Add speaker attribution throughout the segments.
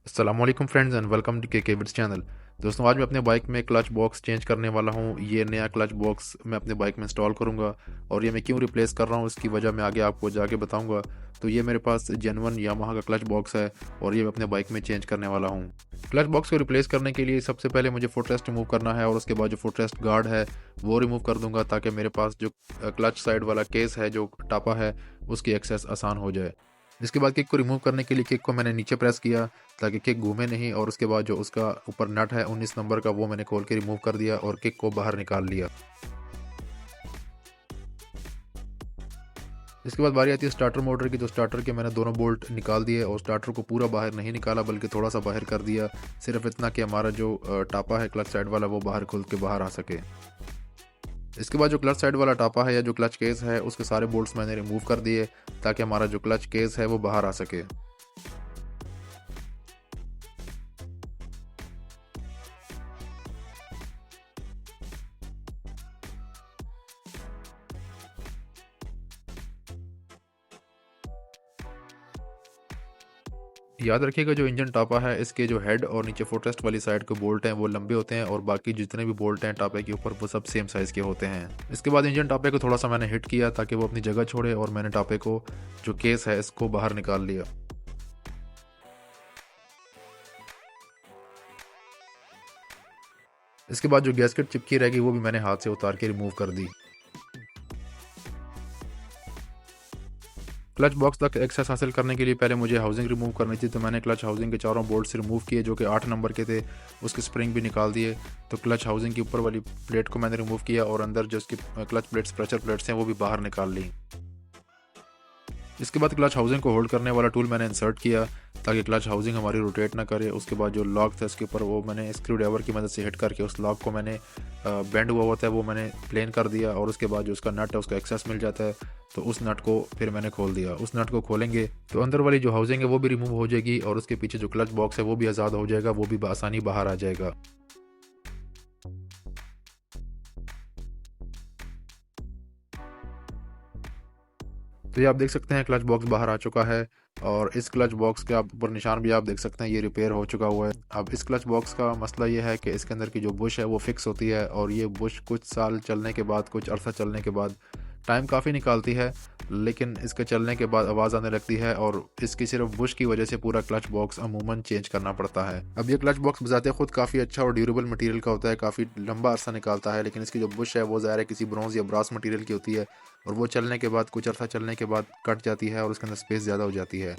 Speaker 1: अस्सलामुअलैकुम friends and welcome to के विड्स channel. दोस्तों, आज मैं अपने बाइक में क्लच बॉक्स चेंज करने वाला हूँ। ये नया क्लच बॉक्स मैं अपने बाइक में इंस्टॉल करूँगा और ये मैं क्यों रिप्लेस कर रहा हूँ इसकी वजह मैं आगे आपको जाके बताऊँगा। तो ये मेरे पास जेन्युइन यामाहा का क्लच बॉक्स है और ये मैं अपने बाइक में चेंज करने वाला हूँ। क्लच बॉक्स को रिप्लेस करने के लिए सबसे पहले मुझे फुटरेस्ट रिमूव करना है और उसके बाद जो फुटरेस्ट गार्ड है वो रिमूव कर दूंगा, ताकि मेरे पास जो क्लच साइड वाला केस है, जो टापा है, उसकी एक्सेस आसान हो जाए। इसके बाद किक को रिमूव करने के लिए किक को मैंने नीचे प्रेस किया ताकि किक घूमे नहीं, और उसके बाद जो उसका ऊपर नट है 19 नंबर का वो मैंने खोल के रिमूव कर दिया और किक को बाहर निकाल लिया। इसके बाद बारी आती है स्टार्टर मोटर की। तो स्टार्टर के मैंने दोनों बोल्ट निकाल दिए और स्टार्टर को पूरा बाहर नहीं निकाला बल्कि थोड़ा सा बाहर कर दिया, सिर्फ इतना कि हमारा जो टापा है क्लच साइड वाला वो बाहर खुल के बाहर आ सके। इसके बाद जो क्लच साइड वाला टापा है या जो क्लच केस है उसके सारे बोल्ट्स मैंने रिमूव कर दिए ताकि हमारा जो क्लच केस है वो बाहर आ सके। याद रखिएगा, जो इंजन टापा है इसके जो हेड और नीचे फुटरेस्ट वाली साइड के बोल्ट हैं वो लंबे होते हैं और बाकी जितने भी बोल्ट हैं टापे के ऊपर वो सब सेम साइज़ के होते हैं। इसके बाद इंजन टापे को थोड़ा सा मैंने हिट किया ताकि वो अपनी जगह छोड़े और मैंने टापे को जो केस है इसको बाहर निकाल लिया। इसके बाद जो गैसकेट चिपकी रहेगी वो भी मैंने हाथ से उतार के रिमूव कर दी। क्लच बॉक्स तक एक्सेस हासिल करने के लिए पहले मुझे हाउसिंग रिमूव करनी थी, तो मैंने क्लच हाउसिंग के चारों बोल्ट्स रिमूव किए जो कि 8 नंबर के थे। उसके स्प्रिंग भी निकाल दिए। तो क्लच हाउसिंग की ऊपर वाली प्लेट को मैंने रिमूव किया और अंदर जो उसकी क्लच प्लेट्स प्रेशर प्लेट्स हैं वो भी बाहर निकाल ली। इसके बाद क्लच हाउसिंग को होल्ड करने वाला टूल मैंने इंसर्ट किया ताकि क्लच हाउसिंग हमारी रोटेट ना करे। उसके बाद जो लॉक था उसके ऊपर वो मैंने स्क्रू ड्राइवर की मदद से हिट करके उस लॉक को मैंने बेंड हुआ होता है वो मैंने प्लेन कर दिया, और उसके बाद जो उसका नट है उसका एक्सेस मिल जाता है तो उस नट को फिर मैंने खोल दिया। उस नट को खोलेंगे तो अंदर वाली जो हाउसिंग है वो भी रिमूव हो जाएगी और उसके पीछे जो क्लच बॉक्स है वो भी आज़ाद हो जाएगा, वो भी बआसानी बाहर आ जाएगा। तो ये आप देख सकते हैं क्लच बॉक्स बाहर आ चुका है और इस क्लच बॉक्स के आप ऊपर निशान भी आप देख सकते हैं, ये रिपेयर हो चुका हुआ है। अब इस क्लच बॉक्स का मसला ये है कि इसके अंदर की जो बुश है वो फिक्स होती है और ये बुश कुछ साल चलने के बाद, कुछ अरसा चलने के बाद टाइम काफ़ी निकालती है, लेकिन इसके चलने के बाद आवाज़ आने लगती है और इसकी सिर्फ बुश की वजह से पूरा क्लच बॉक्स अमूमन चेंज करना पड़ता है। अब ये क्लच बॉक्स बजाते खुद काफ़ी अच्छा और ड्यूरेबल मटेरियल का होता है, काफ़ी लंबा अरसा निकालता है, लेकिन इसकी जो बुश है वो ज़ाहिर है किसी ब्रॉन्ज या ब्रास मटेरियल की होती है और वो चलने के बाद, कुछ अर्सा चलने के बाद कट जाती है और उसके अंदर स्पेस ज़्यादा हो जाती है।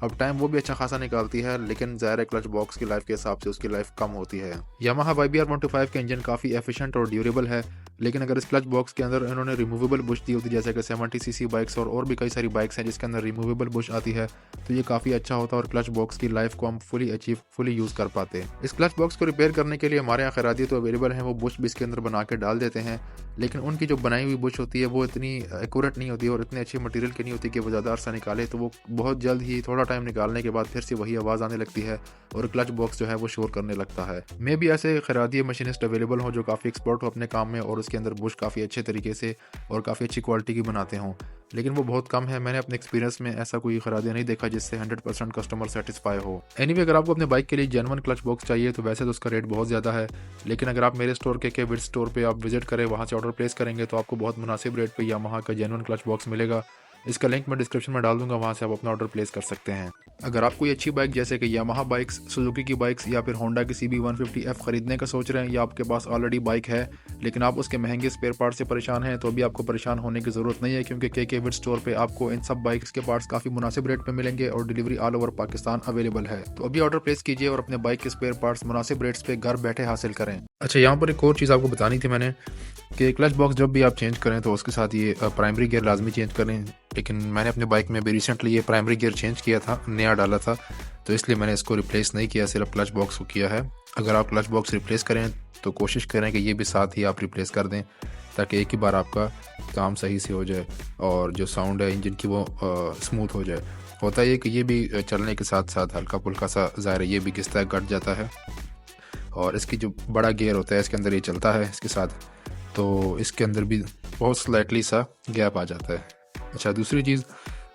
Speaker 1: अब टाइम वो भी अच्छा खासा निकालती है, लेकिन ज़ाहिर है क्लच बॉक्स की लाइफ के हिसाब से उसकी लाइफ कम होती है। यामाहा YBR 125 का इंजन काफ़ी एफिशिएंट और ड्यूरेबल है, लेकिन अगर इस क्लच बॉक्स के अंदर इन्होंने रिमूवेबल बुश दी होती, जैसे कि 70cc बाइक्स और भी कई सारी बाइक्स हैं जिसके अंदर रिमूवेबल बुश आती है, तो ये काफ़ी अच्छा होता है और क्लच बॉक्स की लाइफ को हम फुली यूज़ कर पाते हैं। इस क्लच बॉक्स को रिपेयर करने के लिए हमारे यहाँ खरादी तो अवेलेबल हैं, वो बुश भी इसके अंदर बना के डाल देते हैं, लेकिन उनकी जो बनाई हुई बुश होती है वो इतनी एक्यूरेट नहीं होती और इतनी अच्छी मटेरियल की नहीं होती कि वो ज़्यादा अरसा निकाले, तो वो बहुत जल्द ही थोड़ा टाइम निकालने के बाद फिर से वही आवाज़ आने लगती है और क्लच बॉक्स जो है वो शोर करने लगता है। मे भी ऐसे खरादी मशीनिस्ट अवेलेबल हो जो काफ़ी एक्सपर्ट हो अपने काम में और उसके अंदर बुश काफ़ी अच्छे तरीके से और काफ़ी अच्छी क्वालिटी की बनाते हों, लेकिन वो बहुत कम है। मैंने अपने एक्सपीरियंस में ऐसा कोई खरादिया नहीं देखा जिससे 100% कस्टमर सेटिस्फाई हो। एनीवे, अगर आपको अपने बाइक के लिए जेन्युइन क्लच बॉक्स चाहिए तो वैसे तो उसका रेट बहुत ज़्यादा है, लेकिन अगर आप मेरे स्टोर के विड स्टोर पे आप विजिट करें, वहाँ से ऑर्डर प्लेस करेंगे तो आपको बहुत मुनासिब रेट पे यामाहा का जेन्युइन क्लच बॉक्स मिलेगा। इसका लिंक मैं डिस्क्रिप्शन में डाल दूंगा, वहाँ से आप अपना ऑर्डर प्लेस कर सकते हैं। अगर आप कोई अच्छी बाइक जैसे कि यामाहा बाइक्स, सुजुकी की बाइक्स या फिर होंडा की CB150F खरीदने का सोच रहे हैं या आपके पास ऑलरेडी बाइक है लेकिन आप उसके महंगे स्पेयर पार्ट से परेशान हैं, तो अभी आपको परेशान होने की ज़रूरत नहीं है, क्योंकि के विड स्टोर पे आपको इन सब बाइक्स के पार्ट्स काफ़ी मुनासिब रेट पे मिलेंगे और delivery all over Pakistan available है। तो अभी ऑर्डर प्लेस कीजिए और अपने बाइक के स्पेयर पार्ट्स मुनासिब रेट्स पे घर बैठे हासिल करें। अच्छा, यहाँ पर एक और चीज़ आपको बतानी थी मैंने कि क्लच बॉक्स जब भी आप चेंज करें तो उसके साथ ये प्राइमरी गियर लाजमी चेंज करें, लेकिन मैंने अपने बाइक में भी रिसेंटली ये प्राइमरी गियर चेंज किया था, नया डाला था, तो इसलिए मैंने इसको रिप्लेस नहीं किया, सिर्फ क्लच बॉक्स को किया है। अगर आप क्लच बॉक्स रिप्लेस करें तो कोशिश करें कि ये भी साथ ही आप रिप्लेस कर दें ताकि एक ही बार आपका काम सही से हो जाए और जो साउंड है इंजन की वो स्मूथ हो जाए। होता है कि ये भी चलने के साथ साथ हल्का फुल्का सा ज़ाहिर है ये भी घिसता है, कट जाता है, और इसकी जो बड़ा गियर होता है इसके अंदर ये चलता है इसके साथ, तो इसके अंदर भी बहुत स्लाइटली सा गैप आ जाता है। अच्छा, दूसरी चीज़,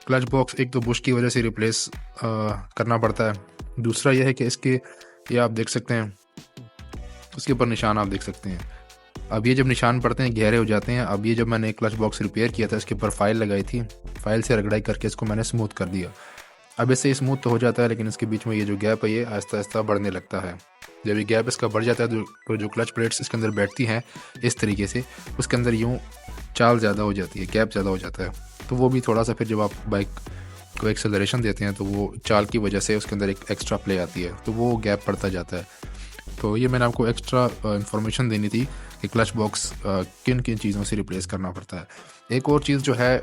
Speaker 1: क्लच बॉक्स एक तो बुश की वजह से रिप्लेस करना पड़ता है, दूसरा ये है कि इसके ये आप देख सकते हैं, उसके ऊपर निशान आप देख सकते हैं। अब ये जब निशान पड़ते हैं गहरे हो जाते हैं। अब ये जब मैंने क्लच बॉक्स रिपेयर किया था, इसके ऊपर फाइल लगाई थी, फाइल से रगड़ाई करके इसको मैंने स्मूथ कर दिया। अब इससे स्मूथ तो हो जाता है, लेकिन इसके बीच में ये जो गैप है ये आहिस्ता आहिस्ता बढ़ने लगता है। जब ये गैप इसका बढ़ जाता है तो जो क्लच प्लेट्स इसके अंदर बैठती हैं इस तरीके से, उसके अंदर यूँ चाल ज़्यादा हो जाती है, गैप ज़्यादा हो जाता है। तो वो भी थोड़ा सा फिर जब आप बाइक को एक्सेलरेशन देते हैं तो वो चाल की वजह से उसके अंदर एक एक्स्ट्रा प्ले आती है, तो वो गैप पड़ता जाता है। तो ये मैंने आपको एक्स्ट्रा इन्फॉर्मेशन देनी थी कि क्लच बॉक्स किन किन चीज़ों से रिप्लेस करना पड़ता है। एक और चीज़ जो है,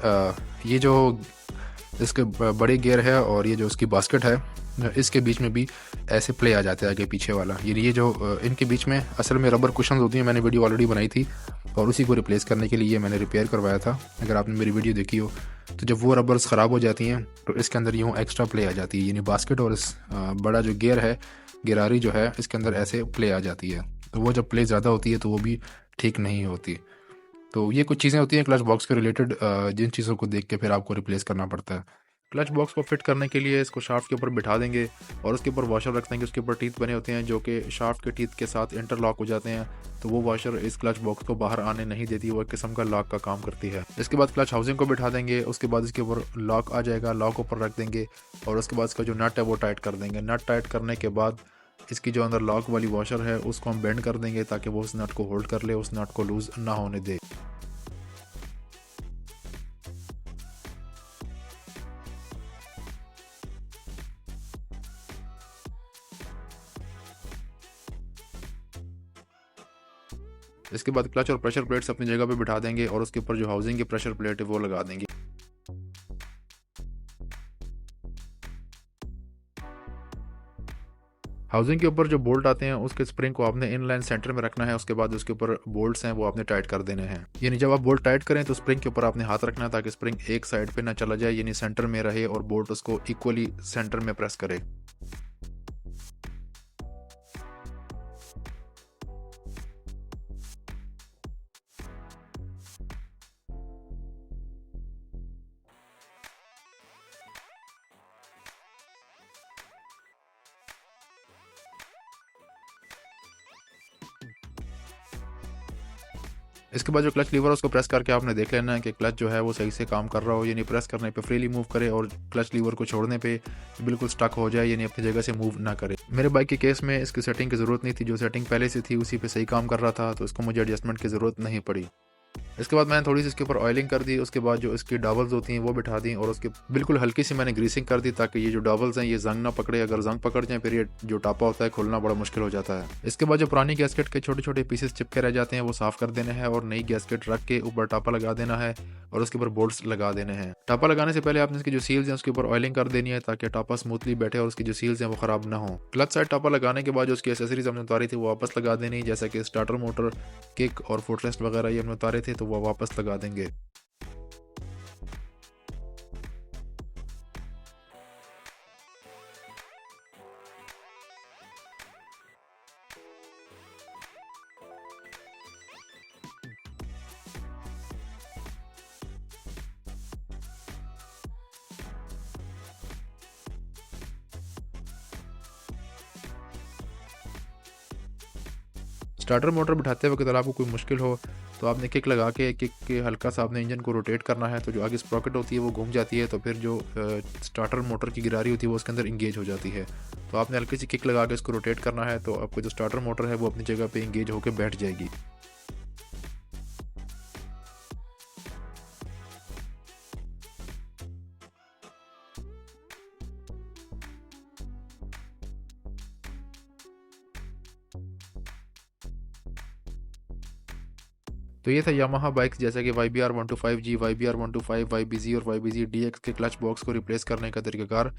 Speaker 1: ये जो इसके बड़े गियर है और ये जो उसकी बास्केट है, इसके बीच में भी ऐसे प्ले आ जाते हैं आगे पीछे वाला। ये जो इनके बीच में असल में रबर कुशन होती हैं, मैंने वीडियो ऑलरेडी बनाई थी और उसी को रिप्लेस करने के लिए मैंने रिपेयर करवाया था। अगर आपने मेरी वीडियो देखी हो तो जब वो रबर्स ख़राब हो जाती हैं तो इसके अंदर यूँ एक्स्ट्रा प्ले आ जाती है, यानी बास्केट और इस बड़ा जो गियर है, गिरारी जो है, इसके अंदर ऐसे प्ले आ जाती है। तो वो जब प्ले ज़्यादा होती है तो वो भी ठीक नहीं होती। तो ये कुछ चीज़ें होती हैं क्लच बॉक्स के रिलेटेड, जिन चीज़ों को देख के फिर आपको रिप्लेस करना पड़ता है। क्लच बॉक्स को फिट करने के लिए इसको शाफ्ट के ऊपर बिठा देंगे और उसके ऊपर वॉशर रख देंगे। उसके ऊपर टीथ बने होते हैं जो कि शाफ्ट के टीथ के साथ इंटरलॉक हो जाते हैं, तो वो वॉशर इस क्लच बॉक्स को बाहर आने नहीं देती, वो एक किस्म का लॉक का काम करती है। इसके बाद क्लच हाउसिंग को बिठा देंगे, उसके बाद इसके ऊपर लॉक आ जाएगा, लॉक ऊपर रख देंगे और उसके बाद इसका जो नट है वो टाइट कर देंगे। नट टाइट करने के बाद इसकी जो अंदर लॉक वाली वॉशर है उसको हम बेंड कर देंगे ताकि वो उस नट को होल्ड कर ले, उस नट को लूज़ ना होने दे। इसके बाद क्लच और प्रेशर प्लेट्स अपनी जगह पे बिठा देंगे और उसके ऊपर जो हाउसिंग की प्रेशर प्लेट है वो लगा देंगे। हाउसिंग के ऊपर जो बोल्ट आते हैं उसके स्प्रिंग को आपने इन लाइन सेंटर में रखना है। उसके बाद उसके ऊपर बोल्ट्स हैं वो आपने टाइट कर देने हैं। यानी जब आप बोल्ट टाइट करें तो स्प्रिंग के ऊपर आपने हाथ रखना है ताकि स्प्रिंग एक साइड पे ना चला जाए, यानी सेंटर में रहे और बोल्ट उसको इक्वली सेंटर में प्रेस करे। इसके बाद जो क्लच लीवर है उसको प्रेस करके आपने देख लेना है कि क्लच जो है वो सही से काम कर रहा हो, यानी प्रेस करने पे फ्रीली मूव करे और क्लच लीवर को छोड़ने पे बिल्कुल स्टक हो जाए, यानी अपनी जगह से मूव ना करे। मेरे बाइक के केस में इसकी सेटिंग की ज़रूरत नहीं थी, जो सेटिंग पहले से थी उसी पे सही काम कर रहा था, तो इसको मुझे एडजस्टमेंट की ज़रूरत नहीं पड़ी। इसके बाद मैंने थोड़ी सी इसके ऊपर ऑयलिंग कर दी, उसके बाद जो इसकी डबल्स होती हैं वो बिठा दी और उसके बिल्कुल हल्की सी मैंने ग्रीसिंग कर दी ताकि ये जो डबल्स हैं ये जंग ना पकड़े। अगर जंग पकड़ जाए फिर ये जो टापा होता है खोलना बड़ा मुश्किल हो जाता है। इसके बाद जो पुरानी गैस्केट के छोटे छोटे पीसेस चिपके रह जाते हैं वो साफ कर देने हैं और नई गैस्केट रख के ऊपर टापा लगा देना है और उसके ऊपर बोल्ट्स लगा देने हैं। टापा लगाने से पहले आपने इसकी जो सील्स हैं उसके ऊपर ऑयलिंग कर देनी है ताकि टापा स्मूथली बैठे और उसकी जो सील्स हैं वो खराब ना हो। क्लच साइड टापा लगाने के बाद जो उसकी एसेसरीज हमने उतारी थी वो वापस लगा देनी, जैसे कि स्टार्टर मोटर, किक और फुटरेस्ट वगैरह ये हमने उतारे थे तो वो वापस लगा देंगे। स्टार्टर मोटर बिठाते वक्त अगर आपको कोई मुश्किल हो तो आपने किक लगा के किक के हल्का सा आपने इंजन को रोटेट करना है, तो जो आगे स्प्रॉकेट होती है वो घूम जाती है, तो फिर जो स्टार्टर मोटर की गिरारी होती है वो उसके अंदर इंगेज हो जाती है। तो आपने हल्की सी किक लगा के इसको रोटेट करना है तो आपको जो स्टार्टर मोटर है वो अपनी जगह पे इंगेज होकर बैठ जाएगी। तो ये था यामाहा बाइक्स जैसे कि YBR 125G, YBR 125, YBZ और YBZ DX के क्लच बॉक्स को रिप्लेस करने का तरीकाकार।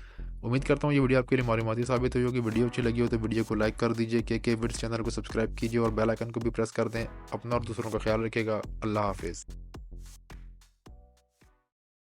Speaker 1: उम्मीद करता हूँ ये वीडियो आपके लिए मालूमाती साबित हुई होगी। वीडियो अच्छी लगी हो तो वीडियो को लाइक कर दीजिए, के विड्स चैनल को सब्सक्राइब कीजिए और बेल आइकन को भी प्रेस कर दें। अपना और दूसरों का ख्याल रखिएगा। अल्लाह हाफिज़।